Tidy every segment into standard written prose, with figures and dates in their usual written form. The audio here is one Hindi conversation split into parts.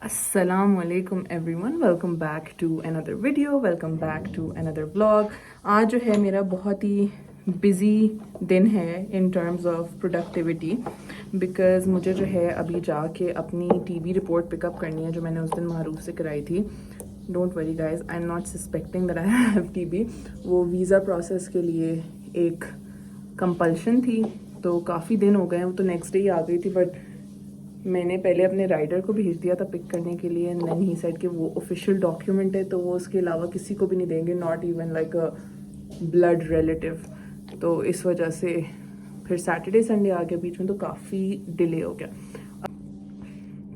अस्सलामुअलैकुम everyone, welcome back to another video, welcome back to another blog. आज जो है मेरा बहुत ही बिज़ी दिन है in terms of productivity, because मुझे जो है अभी जाके अपनी टीबी रिपोर्ट पिकअप करनी है जो मैंने उस दिन मारूफ से कराई थी। Don't worry guys, I am not suspecting that I have TB. वो वीज़ा प्रोसेस के लिए एक कंपल्शन थी, तो काफ़ी दिन हो गए हैं। वो तो नेक्स्ट डे ही आ गई थी, बट मैंने पहले अपने राइडर को भेज दिया था पिक करने के लिए, एंड देन ही सेड कि वो ऑफिशियल डॉक्यूमेंट है तो वो उसके अलावा किसी को भी नहीं देंगे, not even like a blood relative. तो इस वजह से फिर सैटरडे संडे आ गया बीच में, तो काफ़ी डिले हो गया।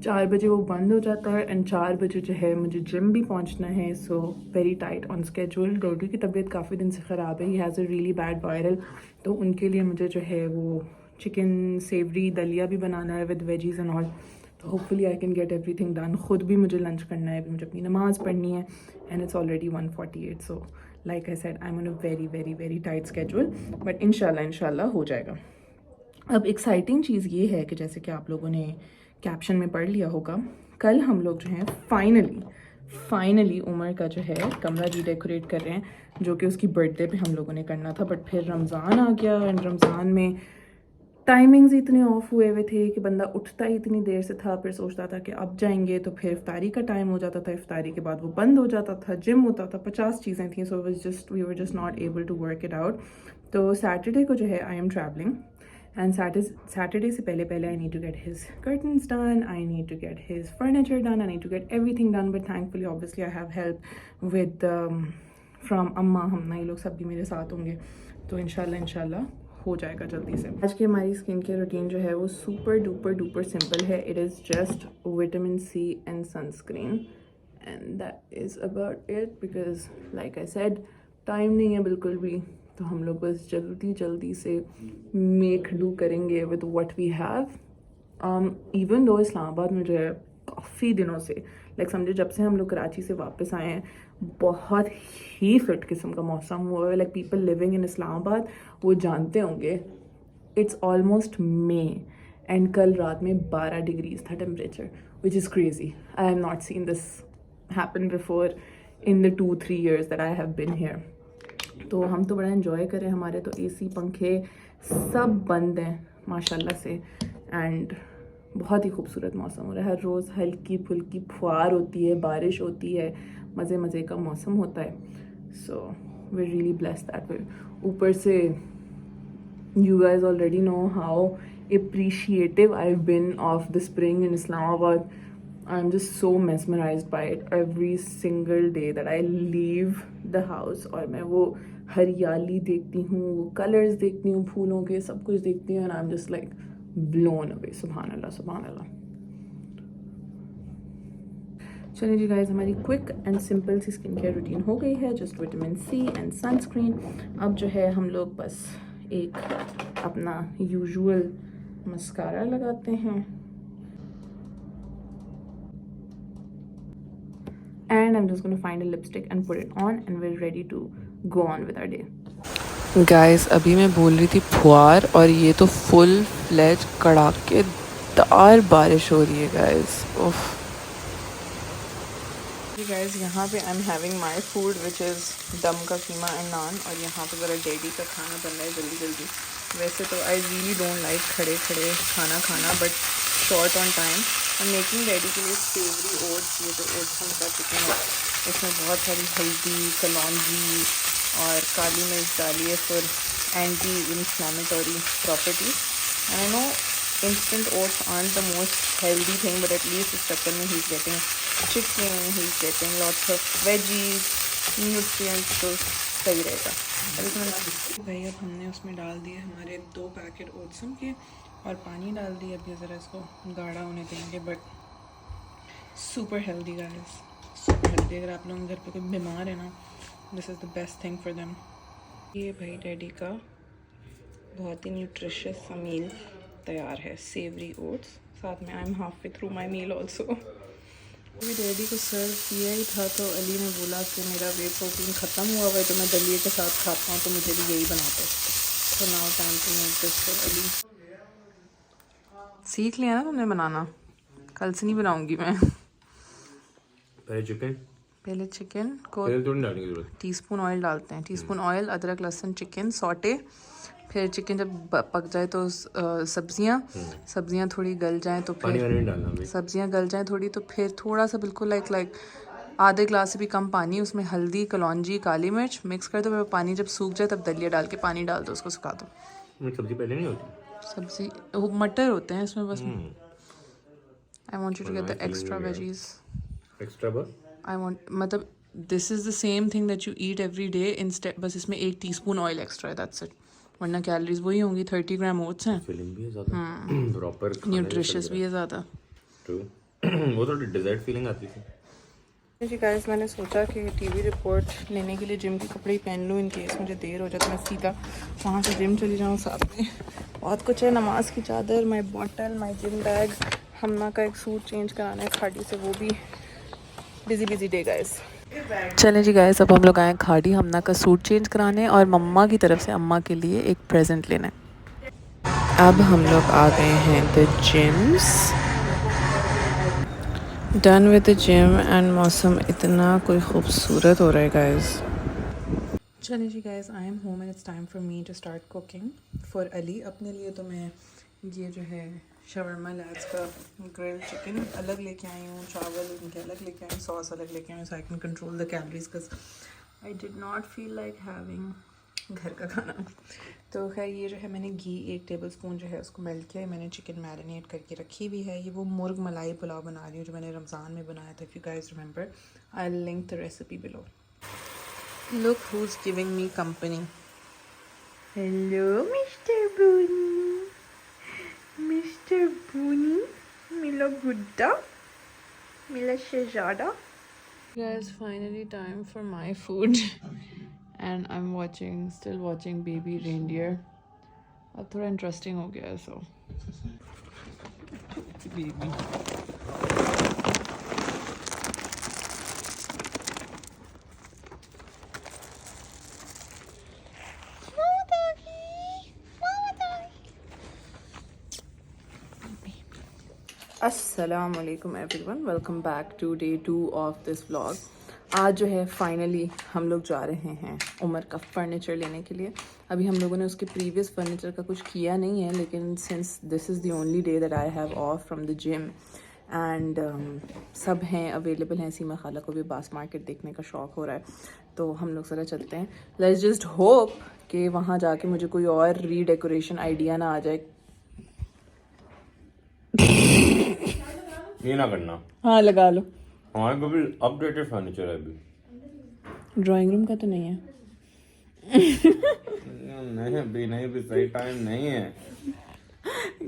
4 बजे वो बंद हो जाता है एंड 4 बजे जो है मुझे जिम भी पहुंचना है, so very tight on schedule. Dodu की तबीयत काफ़ी दिन से ख़राब है, he has a really bad viral, तो उनके लिए मुझे जो है वो चिकन सेवरी दलिया भी बनाना है विद वेजीज एंड ऑल। तो hopefully I can get everything done. खुद भी मुझे लंच करना है, अभी मुझे अपनी नमाज़ पढ़नी है, and it's already 1:48। So like I said, I am on a very very very tight schedule, but इंशाल्लाह हो जाएगा। अब एक्साइटिंग चीज़ ये है कि जैसे कि आप लोगों ने कैप्शन में पढ़ लिया होगा, कल हम लोग जो हैं फाइनली उमर का जो है कमरा डेकोरेट कर रहे हैं, जो कि उसकी बर्थडे पे हम लोगों ने करना था, बट फिर रमज़ान आ गया एंड रमज़ान में टाइमिंग्स इतने ऑफ हुए हुए थे कि बंदा उठता ही इतनी देर से था, फिर सोचता था कि अब जाएंगे, तो फिर इफ्तारी का टाइम हो जाता था, इफ्तारी के बाद वो बंद हो जाता था, जिम होता था, 50 चीज़ें थी। So we were just not able to work it out. तो सैटरडे को जो है I am travelling, and Saturday से पहले I need to get his curtains done, I need to get his furniture done, I need to get everything done, but thankfully obviously I have help with from Amma. हम ना ये लोग सब भी मेरे साथ होंगे, तो इंशाल्लाह हो जाएगा जल्दी से। आज की हमारी स्किन केयर रूटीन जो है वो सुपर डुपर सिंपल है। It is just vitamin C and sunscreen, and that is about it, because like I said time नहीं है बिल्कुल भी, तो हम लोग बस जल्दी से मेक डू करेंगे with what we have. Even though Islamabad में जो है काफ़ी दिनों से, लाइक समझे जब से हम लोग कराची से वापस आए हैं, बहुत ही फिट किस्म का मौसम हुआ है। Like people living in Islamabad वो जानते होंगे, इट्स ऑलमोस्ट मे, एंड कल रात में 12 डिग्रीज था temperature, which is crazy. I have not seen this happen before in the 2-3 years that I have been here. तो हम तो बड़ा इन्जॉय करें, हमारे तो एसी पंखे सब बंद हैं माशाल्लाह से, एंड बहुत ही खूबसूरत मौसम हो रहा है। हर रोज़ हल्की फुल्की फुहार होती है, बारिश होती है, मज़े का मौसम होता है। So we really blessed that way. ऊपर से you guys already know how appreciative I've been of the spring in Islamabad. I'm just so mesmerized by it every single day that I leave the house, और मैं वो हरियाली देखती हूँ, वो कलर्स देखती हूँ, फूलों के सब कुछ देखती हूँ, and I'm just like blown away. सुभान अल्लाह। चलिए जी गाइज, हमारी quick and simple C skin care routine हो गई है, just vitamin C and sunscreen. अब जो है हम लोग बस एक अपना यूजुअल मस्कारा लगाते हैं, and I am just gonna find a lipstick and put it on, and we are ready to go on with our day. Guys अभी मैं बोल रही थी फुहार, और ये तो फुल फ्लेज कड़ाकेदार बारिश हो रही है गाइस। उफ। गाइज यहाँ पे I am having my food which is दम का कीमा एंड नान, और यहाँ पे ज़रा डैडी का खाना बन रहा है जल्दी। वैसे तो आई रियली डोंट लाइक खड़े खाना खाना, but short on time I am making daddy के लिए सेवरी ओट्स। ये जो ओट्स का चिकन है, इसमें बहुत सारी हल्दी, कलौंजी और काली मिर्च डाली है for anti inflammatory properties. And I know instant oats aren't the most healthy thing, but at least इस चक्कर में he's getting chicken, he's getting lots of veggies, nutrients, तो सही रहेगा। भाई अब हमने उसमें डाल दिए हमारे 2 पैकेट ओट्सम के, और पानी डाल दिया। अभी ज़रा इसको गाढ़ा होने देंगे, but super healthy guys, super healthy. अगर आप लोग घर पे कोई बीमार है ना, this is the best thing for them. ये भाई डैडी का बहुत ही न्यूट्रिशियस सा मील तैयार है, सेवरी ओट्स। साथ में I am half way through my meal also. अभी डैडी को सर्व किया ही था, तो अली ने बोला कि मेरा वे प्रोटीन ख़त्म हुआ है, तो मैं दलिए के साथ खाता हूँ, तो मुझे भी यही बनाते हैं। तो now time to make this for Ali. सीख लिया ना तुमने बनाना, कल से नहीं बनाऊँगी मैं। पहले चिकन को तेल थोड़ी डालने की जरूरत। टीस्पून ऑयल डालते हैं, टीस्पून ऑयल, अदरक लहसुन चिकन सॉटे, फिर चिकन जब पक जाए तो सब्जियां थोड़ी गल जाएं तो पानी फिर वानी नहीं डालना अभी। सब्जियां गल जाएं थोड़ी तो फिर थोड़ा सा बिल्कुल लाइक आधे ग्लास से भी कम पानी, उसमें हल्दी, कलौंजी, काली मिर्च मिक्स कर दो। फिर पानी जब सूख जाए तब दलिया डाल के पानी डाल दो, उसको सुखा दो। सब्जी पहले नहीं होती? सब्जी वो मटर होते हैं इसमें बस। I want you to get the extra veggies. Extra बस? आई वांट मतलब this is the same thing that you eat every day instead, बस इसमें 1 टीस्पून ऑयल एक्स्ट्रा है, दैट्स इट। वरना कैलोरीज वही होंगी, 30 ग्राम ओट्स हैं। फिलिंग भी है ज़्यादा, प्रॉपर न्यूट्रिशियस भी है ज़्यादा। ट्रू। वो थोड़ी डिज़र्ट फीलिंग आती थी। जी गाइस, मैंने सोचा कि टीवी रिपोर्ट लेने के लिए जिम के कपड़े ही पहन लूँ, इन केस मुझे देर हो जाए तो मैं सीधा वहाँ से जिम चली जाऊँ। साथ में बहुत कुछ है, नमाज की चादर, माई बॉटल, माई जिम बैग, हमना का एक सूट चेंज कराना है खाड़ी से, वो भी बिजी डे गाइस। चलें जी गाइस, अब हम लोग आए खाड़ी हमना का सूट चेंज कराने और मम्मा की तरफ से अम्मा के लिए एक प्रेजेंट लेने। अब हम लोग आ गए हैं the gyms, done with the gym and मौसम इतना कोई खूबसूरत हो रहा है गाइस। चलिए जी guys, I am home and it's time for me to start cooking for Ali. अपने लिए तो मैं ये जो है शवरमा लैब्स का ग्रिल्ड चिकन अलग लेके आई हूँ, चावल इनके अलग लेके आई हूँ, सॉस अलग लेके आई हूँ, so I can control the calories because I did not feel like having घर का खाना। तो खैर ये जो है मैंने घी 1 टेबलस्पून जो है उसको मेल्ट किया है। मैंने चिकन मैरिनेट करके रखी हुई है। ये वो मुर्ग मलाई पुलाव बना रही हूँ जो मैंने रमज़ान में बनाया था। If you guys remember, I will link the recipe below. Look who's giving me company. Hello, Mr. Booney. Mr. Booney. Mila Gudda. Mila Shahzada. Guys, finally time for my food. And I'm still watching Baby Reindeer. अब थोड़ा इंटरेस्टिंग हो गया है सो बेबी। अस्सलामुअलैकुम everyone, welcome back to day 2 of this vlog. आज जो है फाइनली हम लोग जा रहे हैं उमर का फर्नीचर लेने के लिए। अभी हम लोगों ने उसके प्रीवियस फर्नीचर का कुछ किया नहीं है, लेकिन since this is the only day that I have of from the gym and सब हैं अवेलेबल हैं। सीमा खाला को भी बास मार्केट देखने का शौक़ हो रहा है, तो हम लोग ज़रा चलते हैं। लेट्स जस्ट होप कि वहाँ जाके मुझे कोई और रीडेकोरेशन आइडिया ना आ जाए। ये ना करना। हाँ लगा लो। हमारे को भी अपडेटेड फर्नीचर है अभी। ड्राइंग रूम का तो नहीं है। नहीं भी सही टाइम नहीं है।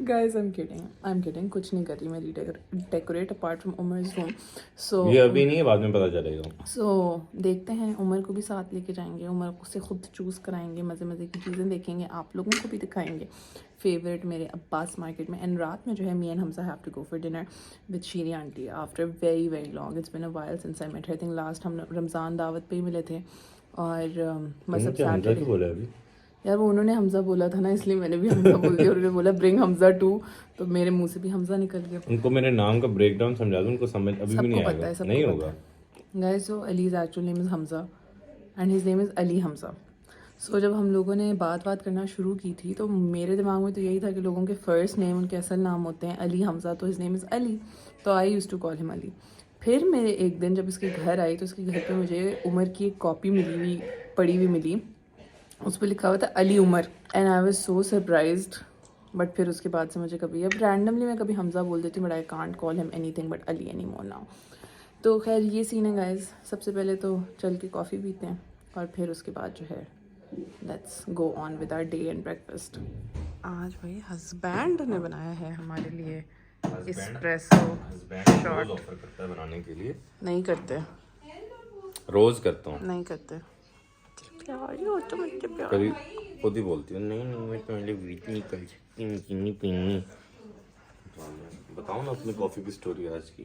Guys, I'm kidding. कुछ नहीं कर रही मैं डेकोरेट अपार्ट फ्रॉम उमर्स रूम। सो ये अभी नहीं है, बाद में पता चलेगा। सो देखते हैं, उमर को भी साथ लेके जाएंगे, उमर को से खुद चूज़ कराएंगे, मज़े की चीज़ें देखेंगे, आप लोगों को भी दिखाएंगे फेवरेट मेरे अब्बास मार्केट में। एंड रात में जो है me and Hamza have to go for dinner with Sheeri aunty after very long. It's been a while since I met her. I think last हम रमज़ान दावत पे ही मिले थे और मतलब सैटरडे बोला अभी यार वो उन्होंने हमजा बोला था ना, इसलिए मैंने भी हमजा बोल दिया। उन्होंने बोला ब्रिंग हमजा टू, तो मेरे मुंह से भी हमजा निकल गया। उनको मेरे नाम का ब्रेकडाउन समझा दो, उनको समझ अभी भी नहीं आएगा। नहीं होगा guys. So Ali's actual name is Hamza and his name is Ali Hamza. सो जब हम लोगों ने बात करना शुरू की थी तो मेरे दिमाग में तो यही था कि लोगों के फर्स्ट नेम उनके असल नाम होते हैं अली हमजा, तो हिज नेम इज़ अली, तो I use to call him Ali. फिर मेरे एक दिन जब इसके घर आई तो उसके घर पे मुझे उमर की एक कॉपी पड़ी हुई मिली, उस पर लिखा हुआ था Ali Umar and I was so surprised. But फिर उसके बाद से मुझे कभी अब रैंडमली मैं कभी हमजा बोल देती हूँ, but I can't call him anything but Ali any more now. तो खैर ये सीन है गाइस। सबसे पहले तो चल के कॉफ़ी पीते हैं और फिर उसके बाद जो है let's go on with our day and breakfast. आज भाई हस्बैंड ने बनाया है हमारे लिए एस्प्रेसो शॉट। ऑफर करता है बनाने के लिए। नहीं करते, रोज करता हूँ। नहीं करते। प्यारी हो तो मुझे प्यार। कभी खुद ही बोलती हूँ नहीं मैं तो नहीं कर सकती, चीनी पीनी। बताओ ना अपनी कॉफ़ी की स्टोरी आज की।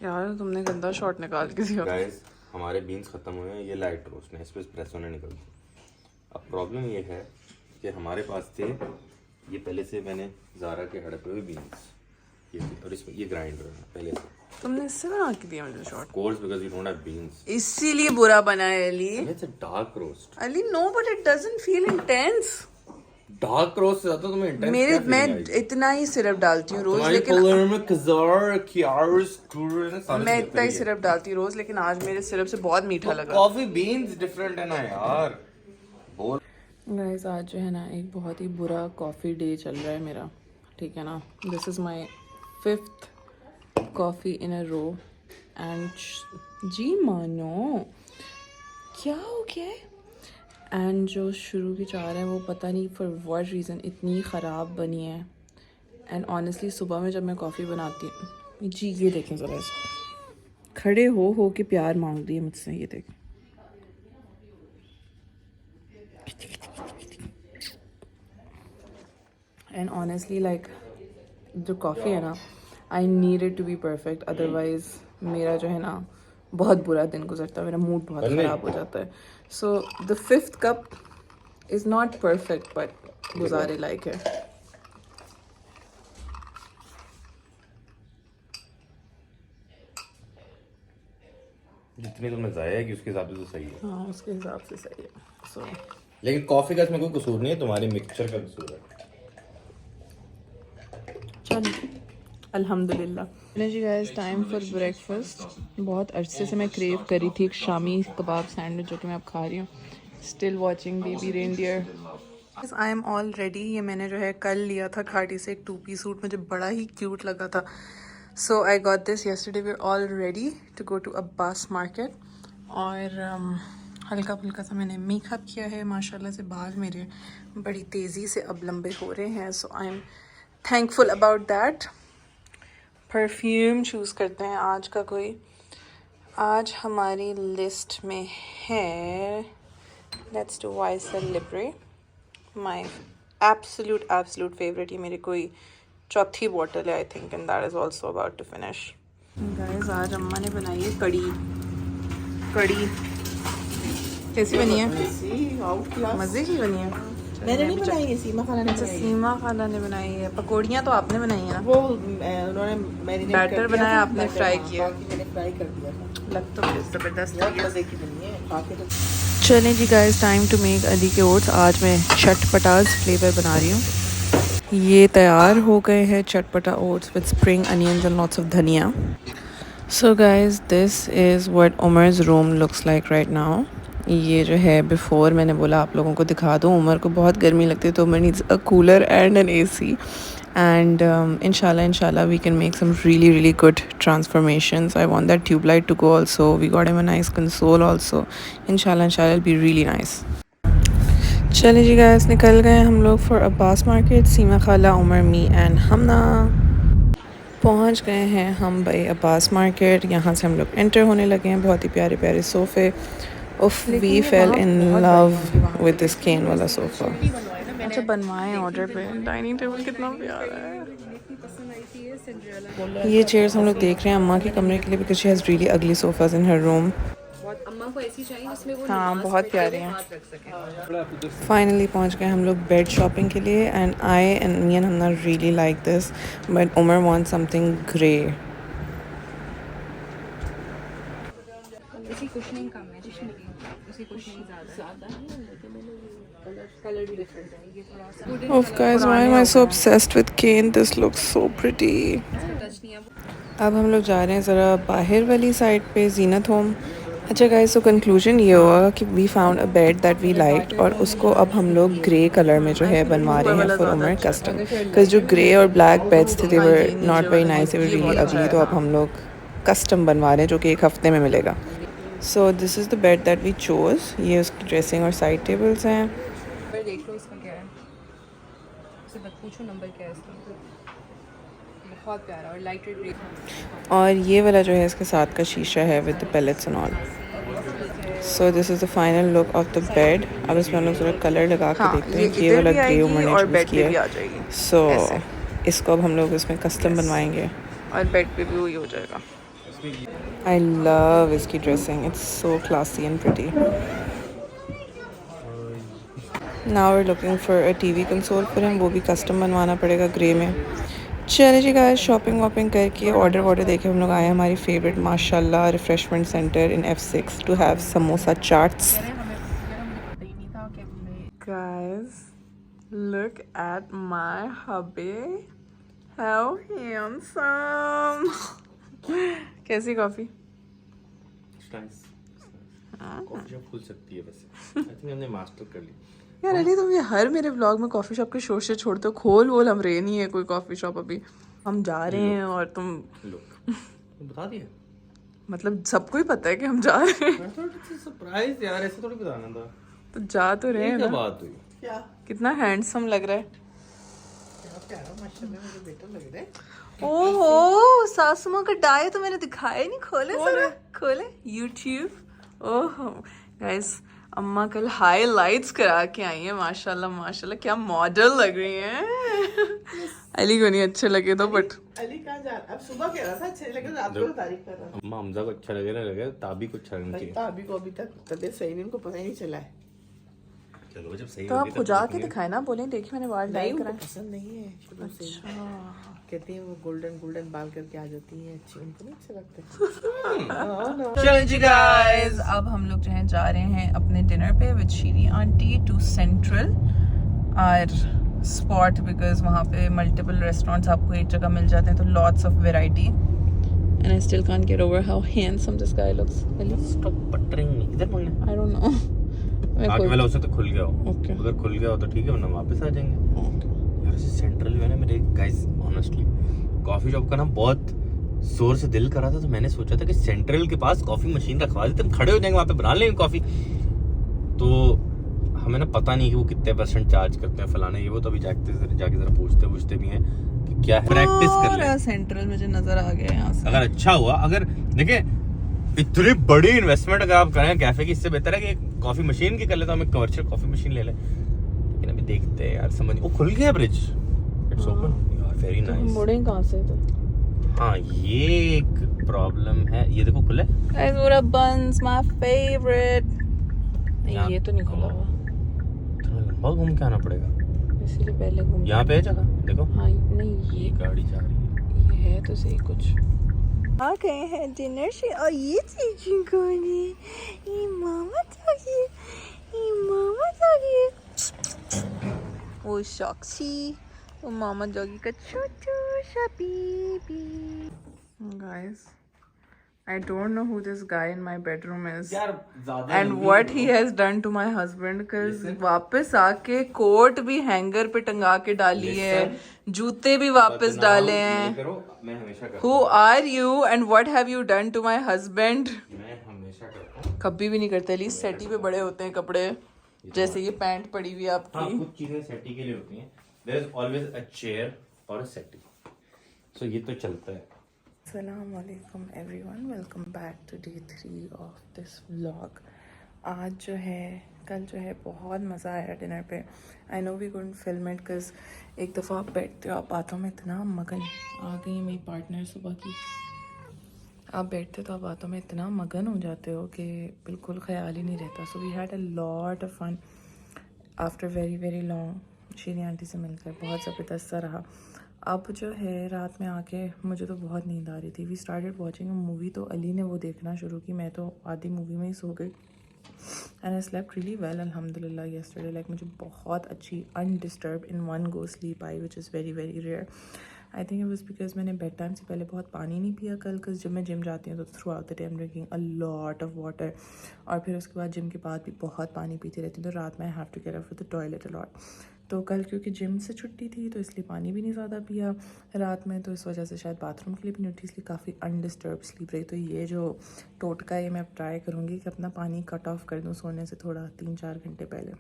यार तुमने गंदा शॉट निकाल के दिया। गाइस हमारे बीन्स ख़त्म हुए हैं, ये लाइट रोस्ट है, इस पर एस्प्रेसो नहीं निकलती। अब प्रॉब्लम ये है कि हमारे पास थे ये पहले से मैंने ज़ारा के हड़पे हुए बीन्स ये थे, और इसमें ये ग्राइंडर है पहले से, तुमने इससे बना के दिया मुझे short, course because you don't have beans. इसीलिए बुरा बना है Ali. It's a dark roast. Ali no, but it doesn't feel intense. Dark roast से ज्यादा तुम्हें intense मेरे क्या feeling मैं आएगी? इतना ही सिरप डालती हूँ रोज, तुम्हारी लेकिन कलर में कजार, क्यार्स, टूर, सारे मैं चलते इतना ही ही है। सिरप डालती हूँ रोज, लेकिन आज मेरे सिरप से बहुत मीठा लगा. Coffee beans different है ना यार. बोल. गाइस आज जो है ना एक बहुत ही बुरा कॉफ़ी डे चल रहा है मेरा, ठीक है ना. This is my 5th coffee in a row and जी मानो क्या हो गया है. एंड जो शुरू की चार है वो पता नहीं फॉर व्हाट रीज़न इतनी ख़राब बनी है. एंड ऑनेस्टली सुबह में जब मैं कॉफ़ी बनाती हूँ जी, ये देखें ज़रा इसको, खड़े हो के प्यार मांग रही है मुझसे, ये देखें. एंड ऑनेस्टली लाइक जो कॉफ़ी है ना, I need it to be perfect, otherwise मेरा जो है ना बहुत बुरा दिन गुजरता है, मेरा मूड बहुत ख़राब हो जाता है. So the 5th cup is not perfect but गुजारे लायक है. जितनी तुमने जाया है कि उसके हिसाब से तो सही है. हाँ उसके हिसाब से सही है. सो लेकिन कॉफी का इसमें कोई कसूर नहीं है, तुम्हारे मिक्सचर का कसूर है. चलिए अल्हम्दुलिल्लाह. जी गाइस टाइम फॉर ब्रेकफास्ट. बहुत अरसे से मैं क्रेव करी थी एक शामी कबाब सैंडविच, जो कि मैं अब खा रही हूँ. Still watching baby reindeer. I am all ready. ये मैंने जो है कल लिया था खाड़ी से एक 2-piece सूट, मुझे बड़ा ही क्यूट लगा था. So I got this yesterday. We are all ready to go to Abbas market. और हल्का फुल्का सा मैंने मेकअप किया है. माशाल्लाह से बाल मेरे बड़ी तेज़ी से अब लंबे हो रहे हैं. So I am thankful about that. Perfume choose करते हैं आज का कोई. आज हमारी लिस्ट में है, let's do YSL Libre, my absolute favourite. ये मेरी कोई चौथी बॉटल है I think, and that is also about to finish. Guys आज अम्मा ने बनाई है कड़ी. कैसी बनी है? मज़े की बनी है. मैंने नहीं बनाई है, सीमा खाला ने अच्छा बनाई है। सीमा खाला ने बनाई है. पकौड़ियाँ तो आपने बनाई है ना? वो उन्होंने मैरिनेट बैटर बनाया आपने, फ्राई किया. बाकी मैंने फ्राई कर दिया था. लग तो बहुत ज़बरदस्त बहुत है. मज़े की बनी है, खा के तो. चलें जी guys, time to make Ali के ओट्स. आज मैं चटपटाज फ्लेवर बना रही हूँ. ये तैयार हो गए हैं चटपटा oats with spring onions and lots of dhania. So guys this is what उमर's room looks like right now. ये जो है बिफ़ोर मैंने बोला आप लोगों को दिखा दूँ. उमर को बहुत गर्मी लगती है तो Umar needs a cooler and an AC. And inshallah we can make some really good transformations. I want that tube light to go also. We got him a nice console also. Inshallah it'll be really nice. चलिए जी गाइस, निकल गए हम लोग फॉर अब्बास मार्केट. सीमा खाला, उमर, मी एंड हमना पहुंच गए हैं हम भाई अब्बास मार्केट. यहाँ से हम लोग एंटर होने लगे हैं. बहुत ही प्यारे प्यारे सोफ़े. उफ we fell in love with this cane वाला सोफ़ा. अच्छा बनवाएं ऑर्डर पे. डाइनिंग टेबल कितना प्यारा है. ये चेयर्स हम लोग देख रहे हैं अम्मा के कमरे के लिए, बिकॉज शी हैज़ रियली अगली सोफ़ाज इन हर रूम. अम्मा को ऐसी चाहिए जिसमें वो हाँ नमाज बहुत पढ़ते प्यारे हुए हैं. हाथ रख सके. फाइनली पहुंच गए हम लोग बेड शॉपिंग के लिए. And I and me and Hamna really like this, but Umar want something grey. इसी कुशनिंग कम है, उसी कुशनिंग ज़्यादा है, कलर भी डिफरेंट है. ये थोड़ा सा Of guys, why am I so obsessed with cane? This looks so pretty. Touch नहीं है. अब हम लोग जा रहे हैं ज़रा बाहर वाली साइड पे, जीनत होम. अच्छा गाइस, तो कंक्लूजन ये हुआ कि we found a bed that we liked, और उसको अब हम लोग ग्रे कलर में जो है बनवा रहे हैं फॉर उमर कस्टम. बिकॉज जो ग्रे और ब्लैक बेड्स थे they were not very nice, they were really ugly. तो अब हम लोग कस्टम बनवा रहे हैं जो कि एक हफ्ते में मिलेगा. So this is the bed that we chose. ये उसकी ड्रेसिंग और साइड टेबल्स हैं. देख लो इसका क्या है, उससे मत पूछो नंबर क्या है इसका. बहुत प्यारा और लाइट वेट. और ये वाला जो है इसके साथ का शीशा है with the pallets and all. So this is the final look of the bed. अब इसमें हम लोग ज़रा कलर लगा के देखते हैं. ये वाला ग्रे उमर ने चूज़ किया है. सो इसको अब हम लोग इसमें कस्टम बनवाएंगे, और बेड पे भी वही हो जाएगा. आई लव इसकी dressing. It's so classy and pretty. Now we are looking for a TV console for him. वो भी कस्टम बनवाना पड़ेगा ग्रे में. चले जी गाइस, शॉपिंग वॉपिंग करके ऑर्डर देके हम लोग आए हमारी फेवरेट माशाल्लाह refreshment centre in F6 to have samosa chaats. Guys, look at my hubby. How handsome. कैसी कॉफी? कॉफी शॉप खुल सकती है वैसे. आई थिंक हमने मास्टर कर ली. यार अली, तुम ये हर मेरे व्लॉग में कॉफी शॉप के शोर से छोड़ते हो. खोल वोल हम रहे नहीं है कोई कॉफी शॉप. अभी हम जा रहे हैं और तुम बता दिया. मतलब सबको ही पता है कि हम जा रहे हैं. सरप्राइज यार, ऐसे थोड़ी बताना था. तो जा तो रहे हैं क्या ना. बात हुई? क्या कितना हैंडसम लग रहा है. प्यारा माशाल्लाह, मुझे बेटर लग रहा है. ओहो, सासू माँ का डाई तो मैंने दिखाया ही नहीं. खोले जरा, खोले YouTube. ओहो गाइस, अम्मा कल हाईलाइट्स करा के आई है. माशाल्लाह माशाल्लाह, क्या मॉडल लग रही हैं. अली को नहीं अच्छे लगे तो, बट अली कहाँ जा रहा? अब सुबह कह रहा था अच्छे लगे, रात को तारीफ कर रहा था. अम्मा हमजा को अच्छा लगे ना लगे, ताबी को अच्छा लगना चाहिए. अभी को अभी तक तबीयत सही नहीं, उनको पता ही नहीं चला है. चलो जब सही तो होगी आप तब खुजा के देखेंगे. दिखाए ना. बोले देखिए मैंने बाल नहीं, डाई उनको कराए. पसंद नहीं है शुरू से. कहती है वो गोल्डन गोल्डन बाल करके आ जाती है अच्छी, उनको नहीं अच्छे लगते. चलो जी गाइस, अब हम लोग जो हैं जा रहे हैं अपने डिनर पे with Sheeri aunty to central R spot, because वहाँ पे मल्टीपल रेस्टोरेंट्स आपको एक जगह मिल जाते हैं. तो lots of variety. And I still can't get over how handsome this guy looks. Stop buttering नहीं. इधर पकड़ना. आई डोंट नो. आगे वाला हो सकता है खुल गया हो. Okay. अगर खुल गया हो तो ठीक है, वरना वापस आ जाएंगे. यार सेंट्रल जो है ना मेरे गाइस, ऑनेस्टली कॉफी शॉप का ना बहुत जोर से दिल कर रहा था. तो मैंने सोचा था कि सेंट्रल के पास कॉफी मशीन रखवा देते, हम खड़े हो जाएंगे वहाँ पे, बना लेंगे कॉफी. तो हमें ना पता नहीं कि वो कितने % चार्ज करते हैं फलाने ये वो. तो अभी जाके जरा पूछते भी हैं कि क्या है. प्रैक्टिस कर ले. सेंट्रल मुझे नजर आ गया यहाँ से. अगर अच्छा हुआ, अगर देखिए इतनी बड़ी इन्वेस्टमेंट अगर आप करें कैफे की, इससे बेहतर है कि एक कॉफी मशीन की कर ले. तो हम एक कमर्शियल कॉफी मशीन ले लें. लेकिन अभी देखते हैं यार, समझ. वो खुल गया ब्रिज. इट्स ओपन यार, वेरी नाइस. मुड़े कहाँ से तो. हाँ ये एक प्रॉब्लम है. ये देखो खुला है. Guys, what a buns, my favorite. नहीं, यहाँ- ये तो नहीं खुला हुआ, थोड़ा लंबा घूम के आना पड़ेगा. इसीलिए पहले घूम. यहाँ पे है जगह, देखो. हाँ नहीं, ये गाड़ी जा रही है. ये है तो सही कुछ. आ गए हैं डिनर से. और ये चीज़ें कौन है? ये मामा चाहिए, ये मामा चाहिए. वो शॉक्सी, वो मामा जोगी का छोटू सा baby. Guys, I don't know who this guy in my bedroom is. यार ज्यादा And what he has done to my husband, cause वापस आके कोट भी हैंगर पे टंगा के डाली है, जूते भी वापस डाले हैं. करो, मैं हमेशा करता Who are you and what have you done to my husband? हूँ. मैं हमेशा करता हूँ. कभी भी नहीं करते. ली सेटी पे बड़े होते हैं कपड़े. जैसे ये पैंट पड़ी हुई है हाँ, आपकी. कुछ चीजें सेटी के लिए होती हैं. There is always a chair और अ सेटी. सो ये तो चलता है. Assalamualaikum everyone, welcome back to day 3 of this vlog. आज जो है, कल जो है बहुत मज़ा आया डिनर पे. I know we couldn't film it because एक दफ़ा आप बैठते हो, आप बातों में इतना मगन. आ गई मेरी पार्टनर सुबह की. आप बैठते तो आप बातों में इतना मगन हो जाते हो कि बिल्कुल ख्याल ही नहीं रहता. So we had a lot of fun after very very long. Sheeri aunty से मिलकर बहुत ज़बरदस्त सा रहा. अब जो है रात में आके मुझे तो बहुत नींद आ रही थी. We started watching a movie. तो अली ने वो देखना शुरू की, मैं तो आधी मूवी में ही सो गई. And I slept really well अल्हम्दुलिल्लाह येस्टरडे. लाइक मुझे बहुत अच्छी undisturb in one go sleep आई, which is very very rare. I think it was because मैंने बेड टाइम से पहले बहुत पानी नहीं पिया कल. बिकॉज जब मैं जिम जाती हूँ तो through out the day I am drinking a lot of water. और फिर उसके बाद जिम के बाद भी बहुत पानी पीती रहती हूँ. तो रात में I have to get up for the toilet a lot. तो कल क्योंकि जिम से छुट्टी थी तो इसलिए पानी भी नहीं ज़्यादा पिया रात में. तो इस वजह से शायद बाथरूम के लिए भी नहीं उठी, इसलिए काफ़ी अनडिस्टर्ब स्लीप रही. तो ये जो टोटका है, ये मैं ट्राई करूँगी कि अपना पानी कट ऑफ कर दूँ सोने से थोड़ा 3-4 घंटे पहले.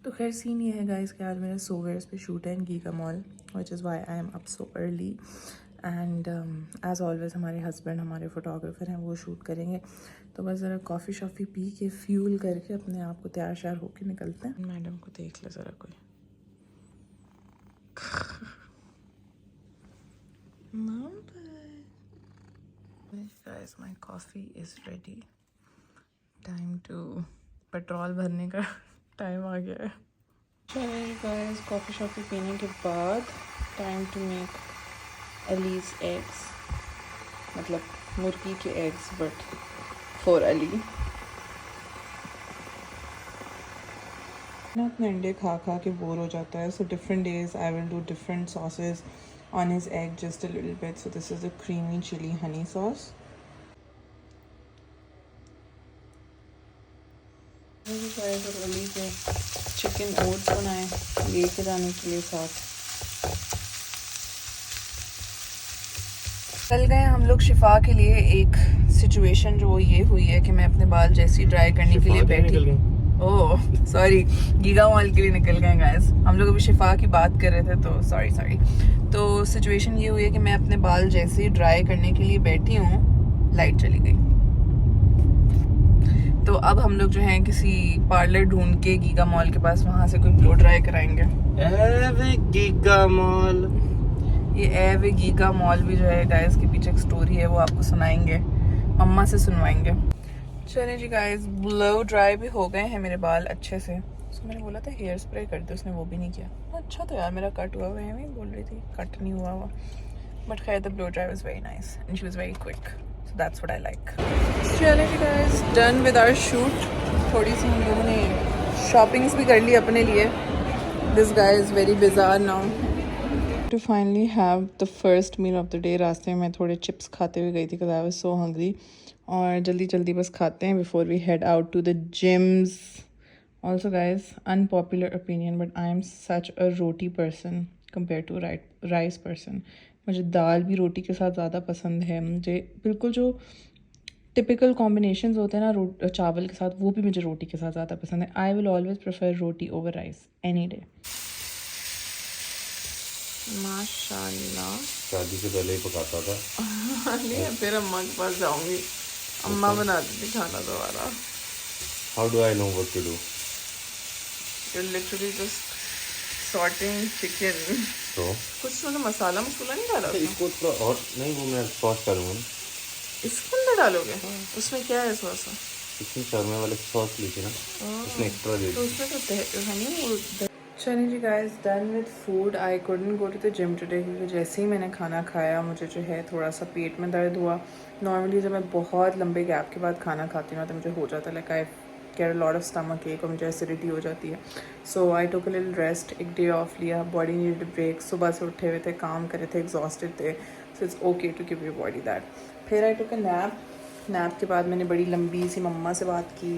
तो खैर सीन ये है गाइस कि आज मेरा सोवेयर्स पे शूट है in Giga mall, which is why I am up so early. And as always हमारे हस्बैंड हमारे फोटोग्राफर हैं, वो शूट करेंगे. तो बस ज़रा कॉफ़ी शॉफ़ी पी के फ्यूल करके अपने आप को तैयार श्यार होके निकलते हैं. मैडम को देख ले ज़रा कोई. Guys, my coffee is ready. Time to petrol भरने का टाइम आ गया है. चलिए गाइस, कॉफ़ी शॉफ़ी पीने के बाद time to make Ali's eggs, मतलब मुर्गी के एग्स बट फॉर अली। ना अपने अंडे खा खा के बोर हो जाता है, so different days I will do different sauces on his egg just a little bit. So this is a creamy chilli honey sauce. और अली के चिकन ओट्स बनाए लेके जाने के लिए साथ। कल गए हम लोग शिफा के लिए। एक सिचुएशन जो ये हुई है कि मैं अपने बाल जैसे ही ड्राई करने के लिए बैठी, ओह सॉरी, गीगा मॉल के लिए निकल गए गाइस। हम लोग अभी शिफा की बात कर रहे थे तो सॉरी। तो सिचुएशन ये हुई है कि मैं अपने बाल जैसे ही ड्राई करने के लिए बैठी हूँ, लाइट चली गई। तो अब हम लोग जो हैं किसी पार्लर ढूंढ के गीगा मॉल के पास वहाँ से कोई ब्लो ड्राई कराएंगे। गीगा मॉल, ये एवे गीगा मॉल भी जो है गाइस के पीछे एक स्टोरी है, वो आपको सुनाएंगे, मम्मा से सुनवाएंगे। चलिए जी गाइस, ब्लो ड्राई भी हो गए हैं मेरे बाल अच्छे से। उसको मैंने बोला था हेयर स्प्रे कर दे, उसने वो भी नहीं किया। अच्छा तो यार मेरा कट हुआ हुआ है, मैं बोल रही थी कट नहीं हुआ हुआ, बट खैर the blow dry was very nice and she was very quick, so that's what I like. चलिए जी guys, done with our shoot. थोड़ी सी हम लोगों ने शॉपिंग्स भी कर ली अपने लिए। This guy is very bizarre now to finally have the first meal of the day. रास्ते में मैं थोड़े चिप्स खाते हुए गई थी because I was so hungry, और जल्दी बस खाते हैं before we head out to the gyms. Also guys, unpopular opinion but I am such a roti person compare to rice person. मुझे दाल भी रोटी के साथ ज़्यादा पसंद है। मुझे बिल्कुल जो टिपिकल कॉम्बिनेशंस होते हैं ना चावल के साथ, वो भी मुझे रोटी के साथ ज़्यादा पसंद है। I will always prefer roti over rice any day. माशाल्लाह, शादी से पहले ही पकाता था। नहीं फिर अम्मा के पास जाऊंगी, अम्मा बना देती खाना दोबारा। How do I know what to do? You're literally just sorting chicken. तो कुछ तो मसाला नहीं डाला उसमें? इसको थोड़ा और नहीं, वो मैं सॉस करूँगा। इसके अंदर डालोगे? उसमें क्या है सॉस? इसमें शर्मे वाले सॉस ली थी ना, उसने एक्स्ट्रा दे तो दी। उसमें तो हनी। चलिए जी guys, done with food. I couldn't go to the gym today क्योंकि जैसे ही मैंने खाना खाया मुझे जो है थोड़ा सा पेट में दर्द हुआ। नॉर्मली जब मैं बहुत लंबे गैप के बाद खाना खाती हूँ ना तो मुझे हो जाता है like I get a lot of stomach एक, और मुझे एसिडिटी हो जाती है। सो आई टुक अ लिटिल रेस्ट, एक डे ऑफ लिया, बॉडी नीडेड ब्रेक। सुबह से उठे हुए थे, काम करे थे, एग्जॉस्टेड थे, so it's okay to give your body that. फिर आई टुक अ नैप के बाद मैंने बड़ी लंबी सी मम्मा से बात की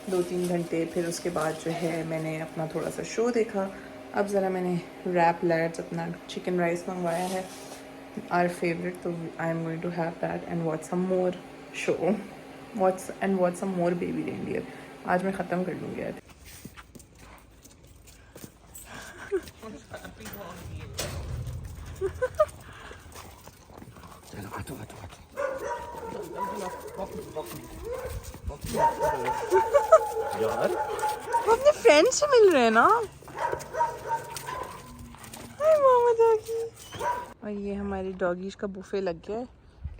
2-3 घंटे। फिर उसके बाद जो है मैंने अपना थोड़ा सा शो देखा। अब ज़रा मैंने रैप लैड्स अपना चिकन राइस मंगवाया है, आवर फेवरेट, तो I am going to have that and watch some more show, watch some more baby reindeer. आज मैं ख़त्म कर लूँगी आज। यार वो अपने फ्रेंड से मिल रहे हैं ना। हाय मामा डॉगी। और ये हमारी डॉगीज का बुफे लग गया है।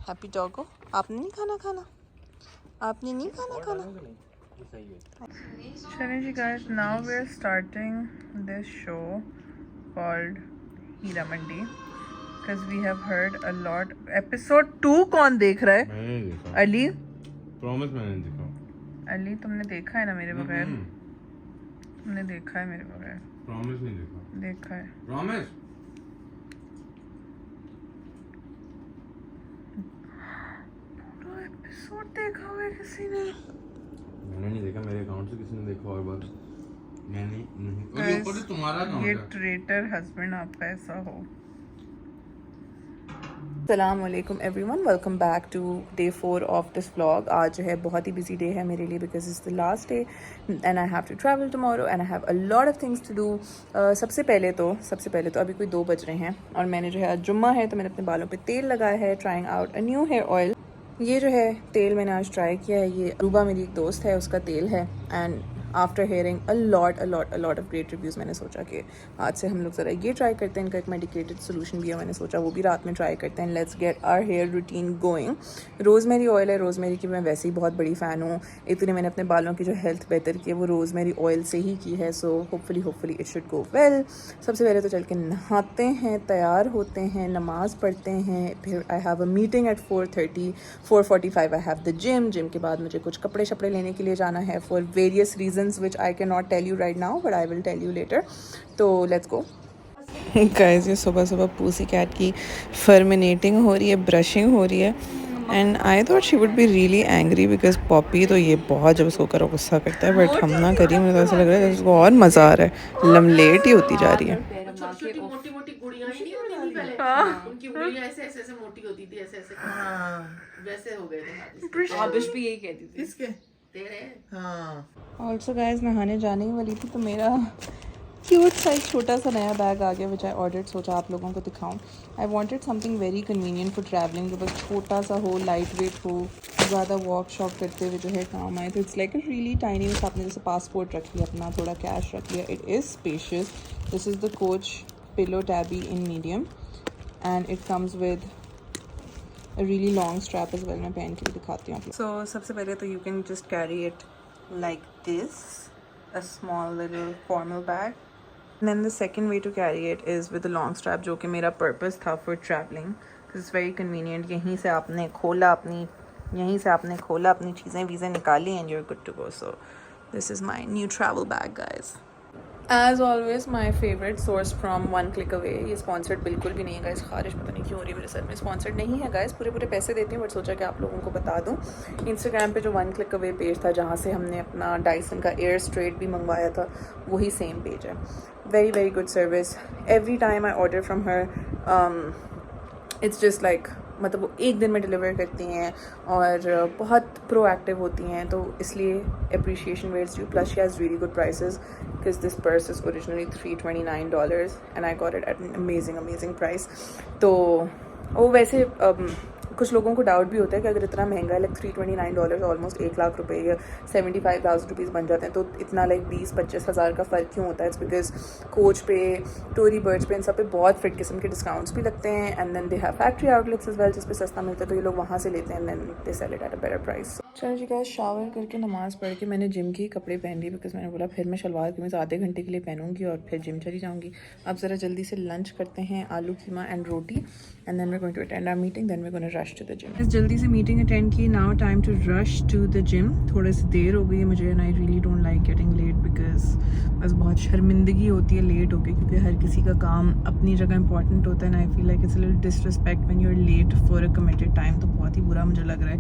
हैप्पी डॉगो, आपने नहीं खाना? आपने नहीं खाना? चलिए जी guys, now we are starting this show called Heera Mandi because we have heard a lot. Episode 2 कौन देख रहा है? मैंने नहीं देखा, अली। प्रॉमिस मैंने नहीं देखा। अली तुमने देखा है ना मेरे बगैर? तुमने देखा है मेरे बगैर? प्रॉमिस नहीं देखा। देखा है। प्रॉमिस। पूरा एपिसोड देखा हुआ है किसी ने? मैंने नहीं देखा, मेरे अकाउंट से किसी ने देखा और बात मैंने नहीं। और Guys, ऊपर से तुम्हारा अकाउंट ये है। ट्रेटर हस्बैंड आपका ऐसा हो। अस्सलाम वालेकुम everyone, welcome back to day 4 of this vlog. आज जो है बहुत ही बिजी डे है मेरे लिए because it's the last day and I have to travel tomorrow and I have a lot of things to do. सबसे पहले तो अभी कोई 2 बज रहे हैं और मैंने जो है आज जुम्मा है तो मैंने अपने बालों पे तेल लगाया है, trying out a new hair oil. ये जो है तेल मैंने आज ट्राई किया है, ये रूबा मेरी एक दोस्त है उसका तेल है and after hearing a lot of great reviews मैंने सोचा कि आज से हम लोग ज़रा ये ट्राई करते हैं. इनका एक मेडिकेटेड सोल्यूशन भी है, मैंने सोचा वो भी रात में ट्राई करते हैं. Let's get our hair routine going. Rosemary oil है, रोज़मेरी की मैं वैसे ही बहुत बड़ी फ़ैन हूँ. इतने मैंने अपने बालों की जो हेल्थ बेहतर की है वो रोज़मेरी ऑयल से ही की है. So hopefully it should go well. सबसे पहले तो चल के नहाते हैं, तैयार होते हैं, नमाज़ पढ़ते हैं. फिर आई have a meeting at 4:30. 4:45 I have the gym. Gym के बाद मुझे कुछ कपड़े शपड़े लेने के लिए जाना है for various reasons which I can not tell you right now but I will tell you later. तो लेट्स गो. गाइस ये सुबह सुबह पूसी कैट की फर्मिनेटिंग हो रही है, ब्रशिंग हो रही है. And I thought she would be really angry because Poppy तो ये बहुत जब उसको करो गुस्सा करता है, बट हम ना करिए. मुझे तो ऐसा लग रहा है उसको और मज़ा आ रहा है, लमलेट ही होती जा रही है. छोटी मोटी गुड़ियां ही नहीं होती थी पहले. उनकी उंगलियां ऐसे ऐसे ऐसे मोटी होती थी, ऐसे ऐसे. वैसे हो गए थे. आबिश भी यही कहती थी. इसके तेरे. हाँ. ऑल्सो गाइज नहाने जाने ही वाली थी तो मेरा क्यूट सा एक छोटा सा नया बैग आ गया विच आई ऑर्डर्ड. सोचा आप लोगों को दिखाऊं. I wanted something very convenient for travelling, जो बस छोटा सा हो, लाइट वेट हो, ज़्यादा वॉक शॉक करते हुए जो है काम आए. तो it's like a really tiny. बस आपने जैसे पासपोर्ट रख लिया अपना, थोड़ा कैश रख लिया. It is spacious. This is the coach pillow tabby in medium and it comes with a really long strap as well. मैं पहन के भी दिखाती हूँ. So सबसे पहले तो you can just carry it like this, a small little formal bag. And then the second way to carry it is with a long strap, जो कि मेरा purpose था for traveling, because it's very convenient. यहीं से आपने खोला अपनी चीज़ें वीज़ें निकाली and you're good to go. So this is my new travel bag, guys. As always, my favorite source from One Click Away. ये sponsored बिल्कुल भी नहीं है guys. खारिश पता नहीं क्यों हो रही है मेरे सर में. sponsored नहीं है guys. पूरे पैसे देती हूँ, बट सोचा कि आप लोगों को बता दूँ. Instagram पे जो One Click Away पेज था जहाँ से हमने अपना Dyson का Air Straight भी मंगवाया था, वही सेम पेज है. very good service. Every time I order from her, it's just like, मतलब वो एक दिन में डिलीवर करती हैं और बहुत प्रोएक्टिव होती हैं, तो इसलिए appreciation where it's due. Plus she has really good prices because this purse is originally $329 and I got it at an amazing price. तो वो वैसे कुछ लोगों को डाउट भी होता है कि अगर इतना महंगा है, लाइक $329 ऑलमोस्ट 1 लाख रुपए या 75,000 रुपीज़ बन जाते हैं, तो इतना लाइक 20-25 हज़ार का फ़र्क क्यों होता है. इट्स बिकॉज कोच पे, टोरी बर्ड्स पे, इन सब पे बहुत फिट किस्म के डिस्काउंट्स भी लगते हैं. And then they have factory outlets as well जिस पे सस्ता मिलता है, तो ये लोग वहाँ से लेते हैं and then they sell it at a better price. चलो जी गाइस, शावर करके नमाज़ पढ़ के मैंने जिम के कपड़े पहन लिए बिकॉज मैंने बोला फिर मैं शलवार कमीज़ आधे घंटे के लिए पहनूंगी और फिर जिम चली जाऊँगी. अब ज़रा जल्दी से लंच करते हैं, आलू कीमा एंड रोटी, and then we are going to attend our meeting, then we are going to rush to the gym. जल्दी से मीटिंग अटेंड की. Now time to rush to the gym. थोड़ी सी देर हो गई है मुझे and I really don't like getting late because बस बहुत शर्मिंदगी होती है लेट होके, क्योंकि हर किसी का काम अपनी जगह इंपॉर्टेंट होता है. And I feel like it's a little disrespect when you are late for a committed time. तो बहुत ही बुरा मुझे लग रहा है,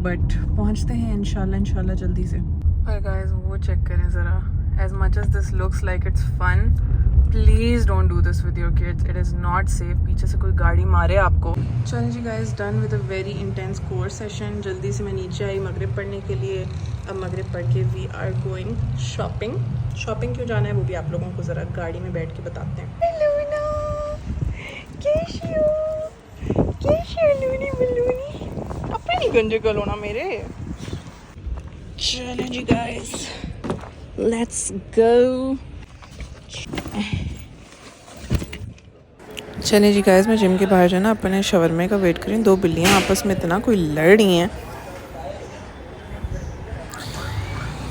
बट पहुंचते हैं इंशाल्लाह जल्दी से. और गाइस वो चेक करें ज़रा. As much as this looks like it's fun, please don't do this with your kids. It is not safe. पीछे से कोई गाड़ी मारे आपको. चलो जी guys, done with a very intense course session. जल्दी से मैं नीचे आई मगरिब पढ़ने के लिए. अब मगरिब पढ़ के वी आर गोइंग शॉपिंग क्यों जाना है वो भी आप लोगों को ज़रा गाड़ी में बैठ के बताते हैं. अपने गंजे कलो ना मेरे. चलें जी गाइस, लेट्स गो. चलिए जी गाइस, मैं जिम के बाहर जो है ना अपने शवरमे का वेट करी. 2 बिल्लियाँ आपस में इतना कोई लड़ रही हैं.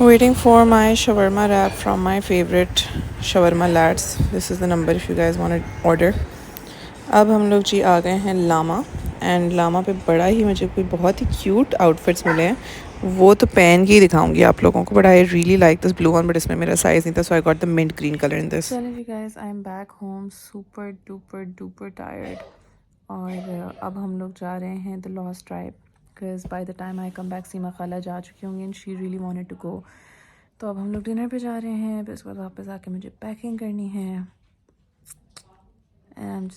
Waiting for my shawarma wrap from my favourite shawarma lads. This is the number if you guys want to order. अब हम लोग जी आ गए हैं लामा, एंड लामा पे बड़ा ही मुझे कोई बहुत ही क्यूट आउटफिट्स मिले हैं. वो तो पहन के ही दिखाऊंगी आप लोगों को, but I really like this blue one, but इसमें मेरा साइज़ नहीं था, so I got the mint green colour in this. चलिए जी guys, I am back home, super duper tired. और अब हम लोग जा रहे हैं the lost tribe, because by the time I come back Seema खाला जा चुकी होंगी and she really wanted to go. तो अब हम लोग डिनर पे जा रहे हैं, फिर उसके बाद वापस आके मुझे पैकिंग करनी है. And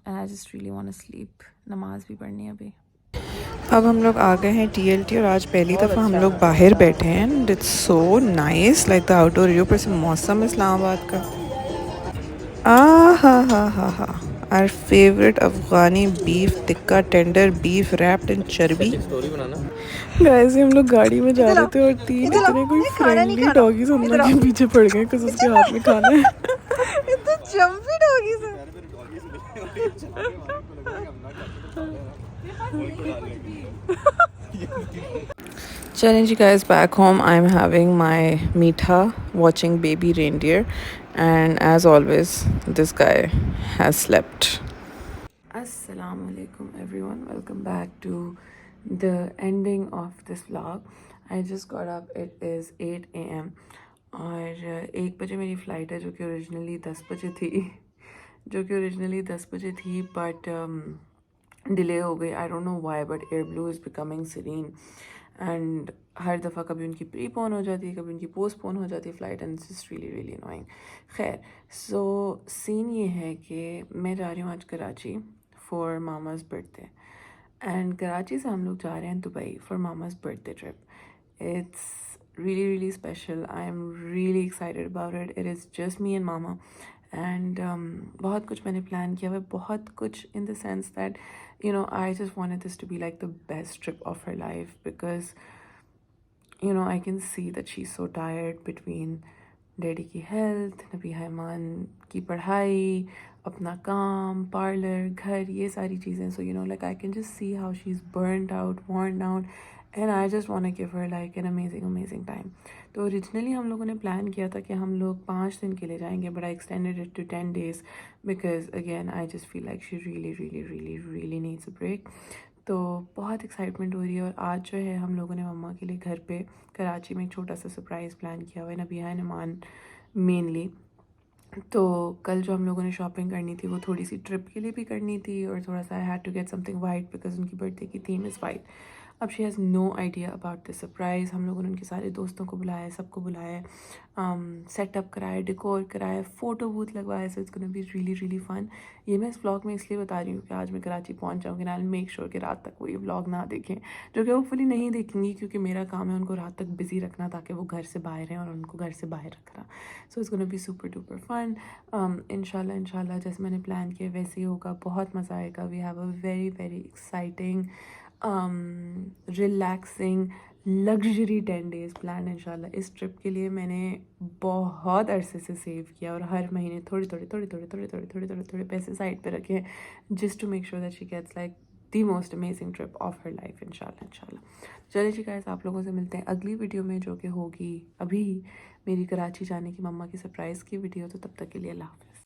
I just really want to sleep. नमाज भी पढ़नी है अभी. अब हम लोग आ गए हैं TLT, और आज पहली दफ़ा हम लोग बाहर बैठे हैं. And it's so nice, like the outdoor view. पर से मौसम इस्लामाबाद का हा our favorite Afghani beef tikka tender beef wrapped in charbi. Story banana guys हम लोग गाड़ी में जा रहे थे और तीन इतने कोई फ्रेंडली डॉगीज हम लोग के पीछे पड़ गए कुछ उसके हाथ में खाना है. इतने जंपी डॉगीज हैं. चलें जी guys, back home I'm having my meetha, watching baby reindeer, and as always this guy has slept. Assalamu alaikum everyone, welcome back to the ending of this vlog. I just got up, it is 8 AM और 1 बजे मेरी फ़्लाइट है जो कि ओरिजिनली 10 बजे थी बट डिले हो गई. I don't know why but Airblue is becoming serene and हर दफ़ा कभी उनकी प्रीपोन हो जाती है, कभी उनकी पोस्टपोन हो जाती है flight and it's just really really annoying. खैर, सो सीन ये है कि मैं जा रही हूँ आज Karachi for mama's birthday and Karachi से हम लोग जा रहे हैं Dubai for mama's birthday trip. It's really special. I'm really excited about it. It is just me and mama and बहुत कुछ मैंने प्लान किया हुआ है, बहुत कुछ in the sense that you know I just wanted this to be like the best trip of her life because you know I can see that she's so tired between daddy की हेल्थ, नबी हैमान की पढ़ाई, अपना काम, पार्लर, घर, ये सारी चीज़ें. So you know like I can just see how she is burned out, worn out and I just want to give her like an amazing time. तो ओरिजिनली हम लोगों ने प्लान किया था कि हम लोग 5 दिन के लिए जाएंगे but I extended it to 10 days because again I just feel like she really needs a break. तो बहुत एक्साइटमेंट हो रही है और आज जो है हम लोगों ने मम्मा के लिए घर पे कराची में एक छोटा सा सरप्राइज़ प्लान किया हुआ है, नबिया नमान मेनली. तो कल जो हम लोगों ने शॉपिंग करनी थी वो थोड़ी सी ट्रिप के लिए भी करनी थी और थोड़ा सा I had to get something white because उनकी बर्थडे की थीम इज़ वाइट. अब she has no idea about this surprise. हम लोगों ने उनके सारे दोस्तों को बुलाया है, सबको बुलाया है, सेटअप कराया, डेकोर कराया, फ़ोटो बूथ लगवाया. सो इट्स गोना बी रियली फ़न. ये मैं इस व्लॉग में इसलिए बता रही हूँ कि आज मैं कराची पहुँच जाऊँगी and I will make sure कि रात तक वो ये व्लॉग ना देखें, जो कि होपफुली नहीं देखेंगी क्योंकि मेरा काम है उनको रात तक बिज़ी रखना ताकि वो घर से बाहर हैं और उनको घर से बाहर रखना. So it's gonna be super duper fun. इंशाल्लाह जैसे मैंने प्लान किया वैसे ही होगा, बहुत मज़ा आएगा. We have a very exciting relaxing luxury 10 days plan इंशाल्लाह. इस ट्रिप के लिए मैंने बहुत अरसे से सेव किया और हर महीने थोड़े पैसे साइड पे रखे हैं just to make sure that she gets like the most amazing trip of her life इंशाल्लाह. चलिए जी गाइस, आप लोगों से मिलते हैं अगली वीडियो में जो कि होगी अभी मेरी कराची जाने की मम्मा की सरप्राइज़ की वीडियो. तो तब तक के लिए अल्लाह हाफ़िज़.